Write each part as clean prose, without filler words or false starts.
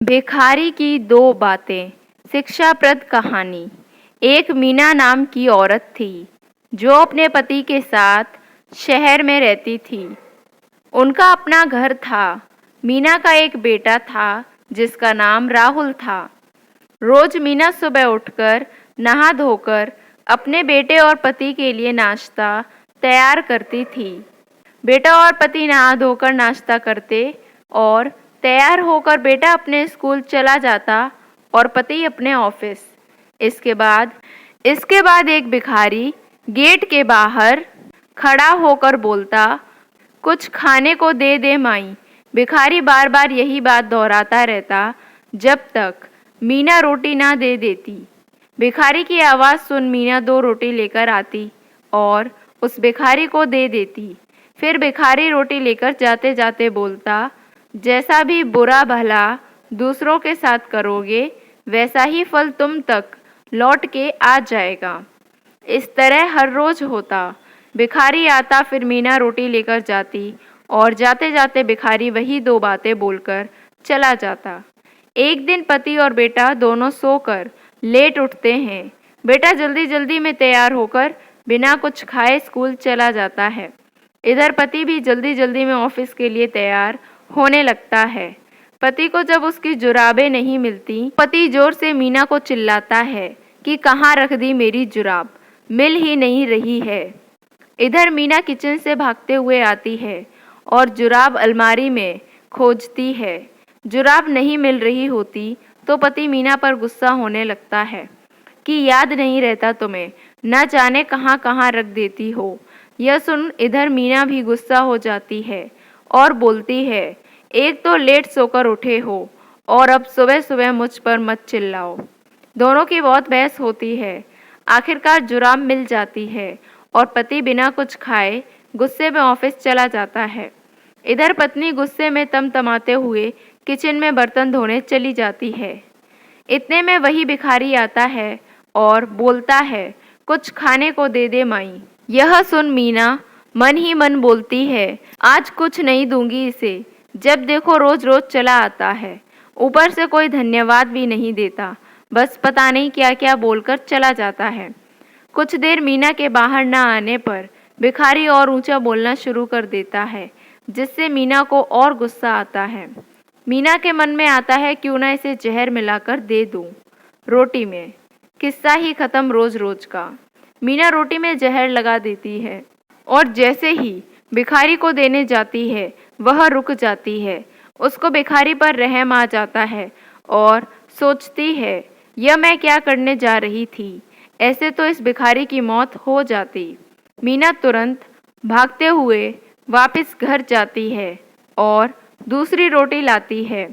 भिखारी की दो बातें। शिक्षाप्रद कहानी। एक मीना नाम की औरत थी जो अपने पति के साथ शहर में रहती थी। उनका अपना घर था। मीना का एक बेटा था जिसका नाम राहुल था। रोज मीना सुबह उठकर नहा धोकर अपने बेटे और पति के लिए नाश्ता तैयार करती थी। बेटा और पति नहा धोकर नाश्ता करते और तैयार होकर बेटा अपने स्कूल चला जाता और पति अपने ऑफिस। इसके बाद एक भिखारी गेट के बाहर खड़ा होकर बोलता, कुछ खाने को दे दे माई। भिखारी बार बार यही बात दोहराता रहता जब तक मीना रोटी ना दे देती। भिखारी की आवाज़ सुन मीना 2 रोटी लेकर आती और उस भिखारी को दे देती। फिर भिखारी रोटी लेकर जाते जाते बोलता, जैसा भी बुरा भला दूसरों के साथ करोगे वैसा ही फल तुम तक लौट के आ जाएगा। इस तरह हर रोज होता। भिखारी आता, फिर मीना रोटी लेकर जाती और जाते जाते भिखारी वही 2 बातें बोलकर चला जाता। एक दिन पति और बेटा दोनों सोकर लेट उठते हैं। बेटा जल्दी जल्दी में तैयार होकर बिना कुछ खाए स्कूल चला जाता है। इधर पति भी जल्दी जल्दी में ऑफिस के लिए तैयार होने लगता है। पति को जब उसकी जुराबें नहीं मिलती, पति जोर से मीना को चिल्लाता है कि कहाँ रख दी मेरी जुराब, मिल ही नहीं रही है। इधर मीना किचन से भागते हुए आती है और जुराब अलमारी में खोजती है। जुराब नहीं मिल रही होती तो पति मीना पर गुस्सा होने लगता है कि याद नहीं रहता तुम्हें, न जाने कहाँ कहाँ रख देती हो। यह सुन इधर मीना भी गुस्सा हो जाती है और बोलती है, एक तो लेट सोकर उठे हो और अब सुबह सुबह मुझ पर मत चिल्लाओ। दोनों की बहुत बहस होती है। आखिरकार जुराब मिल जाती है और पति बिना कुछ खाए गुस्से में ऑफिस चला जाता है। इधर पत्नी गुस्से में तमतमाते हुए किचन में बर्तन धोने चली जाती है। इतने में वही भिखारी आता है और बोलता है, कुछ खाने को दे दे माई। यह सुन मीना मन ही मन बोलती है, आज कुछ नहीं दूंगी इसे, जब देखो रोज रोज चला आता है, ऊपर से कोई धन्यवाद भी नहीं देता, बस पता नहीं क्या क्या बोलकर चला जाता है। कुछ देर मीना के बाहर न आने पर भिखारी और ऊंचा बोलना शुरू कर देता है, जिससे मीना को और गुस्सा आता है। मीना के मन में आता है क्यों ना इसे जहर मिलाकर दे दूं रोटी में। किस्सा ही खत्म रोज रोज का। मीना रोटी में जहर लगा देती है और जैसे ही भिखारी को देने जाती है वह रुक जाती है। उसको भिखारी पर रहम आ जाता है और सोचती है, यह मैं क्या करने जा रही थी, ऐसे तो इस भिखारी की मौत हो जाती। मीना तुरंत भागते हुए वापस घर जाती है और दूसरी रोटी लाती है,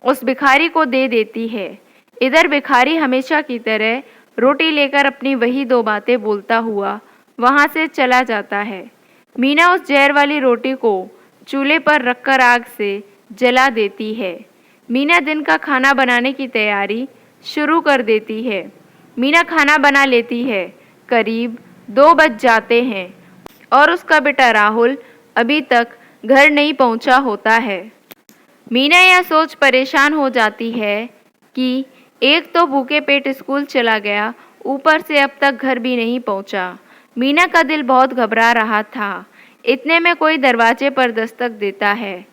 उस भिखारी को दे देती है। इधर भिखारी हमेशा की तरह रोटी लेकर अपनी वही 2 बातें बोलता हुआ वहां से चला जाता है। मीना उस जहर वाली रोटी को चूल्हे पर रखकर आग से जला देती है। मीना दिन का खाना बनाने की तैयारी शुरू कर देती है। मीना खाना बना लेती है। करीब 2 बज जाते हैं और उसका बेटा राहुल अभी तक घर नहीं पहुंचा होता है। मीना यह सोच परेशान हो जाती है कि एक तो भूखे पेट स्कूल चला गया, ऊपर से अब तक घर भी नहीं पहुंचा। मीना का दिल बहुत घबरा रहा था। इतने में कोई दरवाजे पर दस्तक देता है।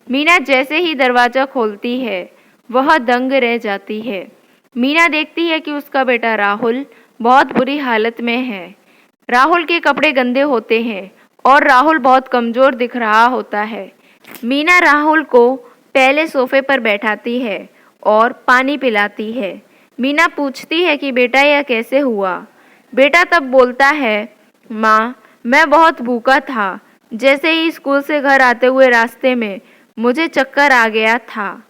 मीना जैसे ही दरवाज़ा खोलती है वह दंग रह जाती है। मीना देखती है कि उसका बेटा राहुल बहुत बुरी हालत में है। राहुल के कपड़े गंदे होते हैं और राहुल बहुत कमज़ोर दिख रहा होता है। मीना राहुल को पहले सोफे पर बैठाती है और पानी पिलाती है। मीना पूछती है कि बेटा यह कैसे हुआ। बेटा तब बोलता है, माँ मैं बहुत भूखा था, जैसे ही स्कूल से घर आते हुए रास्ते में मुझे चक्कर आ गया था।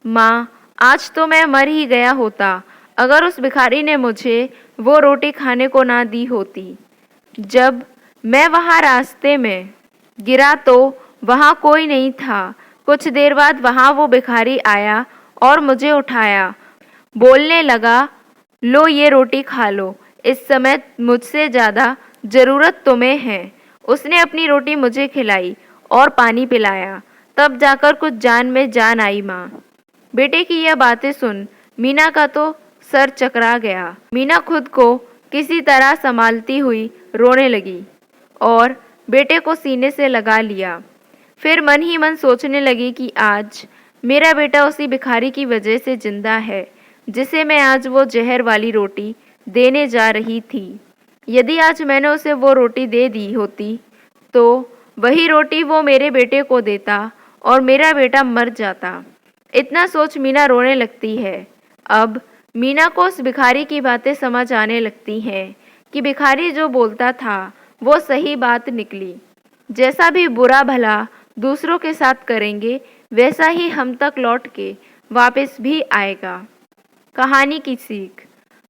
माँ आज तो मैं मर ही गया होता अगर उस भिखारी ने मुझे वो रोटी खाने को ना दी होती। जब मैं वहाँ रास्ते में गिरा तो वहाँ कोई नहीं था। कुछ देर बाद वहाँ वो भिखारी आया और मुझे उठाया, बोलने लगा, लो ये रोटी खा लो, इस समय मुझसे ज़्यादा ज़रूरत तुम्हें है। उसने अपनी रोटी मुझे खिलाई और पानी पिलाया, तब जाकर कुछ जान में जान आई। माँ बेटे की यह बातें सुन मीना का तो सर चकरा गया। मीना खुद को किसी तरह संभालती हुई रोने लगी और बेटे को सीने से लगा लिया। फिर मन ही मन सोचने लगी कि आज मेरा बेटा उसी भिखारी की वजह से जिंदा है जिसे मैं आज वो जहर वाली रोटी देने जा रही थी। यदि आज मैंने उसे वो रोटी दे दी होती तो वही रोटी वो मेरे बेटे को देता और मेरा बेटा मर जाता। इतना सोच मीना रोने लगती है। अब मीना को उस भिखारी की बातें समझ आने लगती हैं कि भिखारी जो बोलता था वो सही बात निकली। जैसा भी बुरा भला दूसरों के साथ करेंगे वैसा ही हम तक लौट के वापस भी आएगा। कहानी की सीख।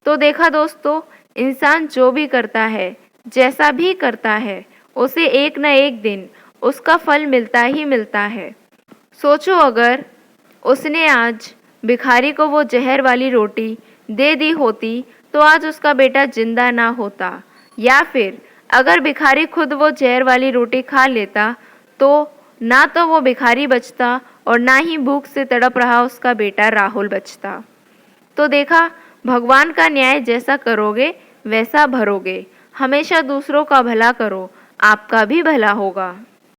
तो देखा दोस्तों, इंसान जो भी करता है, जैसा भी करता है, उसे एक न एक दिन उसका फल मिलता ही मिलता है। सोचो, अगर उसने आज भिखारी को वो जहर वाली रोटी दे दी होती तो आज उसका बेटा जिंदा ना होता, या फिर अगर भिखारी खुद वो जहर वाली रोटी खा लेता तो ना तो वो भिखारी बचता और ना ही भूख से तड़प रहा उसका बेटा राहुल बचता। तो देखा, भगवान का न्याय जैसा करोगे वैसा भरोगे। हमेशा दूसरों का भला करो, आपका भी भला होगा।